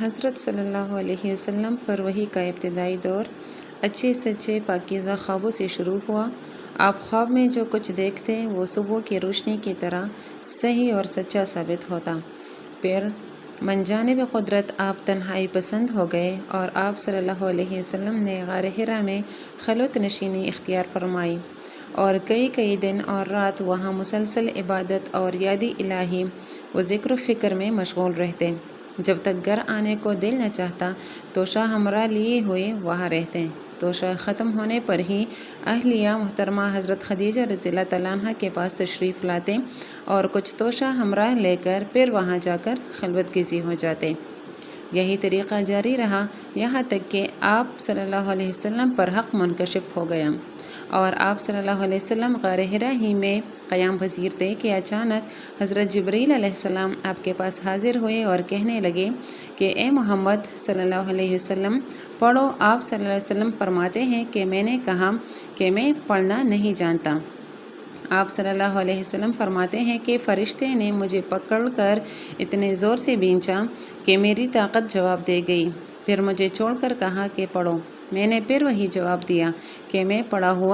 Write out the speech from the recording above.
حضرت صلی اللہ علیہ وسلم پر وحی کا ابتدائی دور اچھے سچے پاکیزہ خوابوں سے شروع ہوا۔ آپ خواب میں جو کچھ دیکھتے وہ صبح کی روشنی کی طرح صحیح اور سچا ثابت ہوتا۔ پھر من جانب قدرت آپ تنہائی پسند ہو گئے اور آپ صلی اللہ علیہ وسلم نے غار حرا میں خلوت نشینی اختیار فرمائی اور کئی دن اور رات وہاں مسلسل عبادت اور یاد الہی و ذکر و فکر میں مشغول رہتے، جب تک گھر آنے کو دل نہ چاہتا تو شاہ ہمراہ لیے ہوئے وہاں رہتے۔ توشہ ختم ہونے پر ہی اہلیہ محترمہ حضرت خدیجہ رضی اللہ تعالیٰ عنہ کے پاس تشریف لاتے اور کچھ توشہ ہمراہ لے کر پھر وہاں جا کر خلوت گزی ہو جاتے۔ یہی طریقہ جاری رہا یہاں تک کہ آپ صلی اللہ علیہ وسلم پر حق منکشف ہو گیا اور آپ صلی اللہ علیہ وسلم غار حرا ہی میں قیام پذیر تھے کہ اچانک حضرت جبرائیل علیہ السلام آپ کے پاس حاضر ہوئے اور کہنے لگے کہ اے محمد صلی اللہ علیہ وسلم پڑھو۔ آپ صلی اللہ علیہ وسلم فرماتے ہیں کہ میں نے کہا کہ میں پڑھنا نہیں جانتا۔ آپ صلی اللہ علیہ وسلم فرماتے ہیں کہ فرشتے نے مجھے پکڑ کر اتنے زور سے بھینچا کہ میری طاقت جواب دے گئی، پھر مجھے چھوڑ کر کہا کہ پڑھو۔ میں نے پھر وہی جواب دیا کہ میں پڑھا ہوا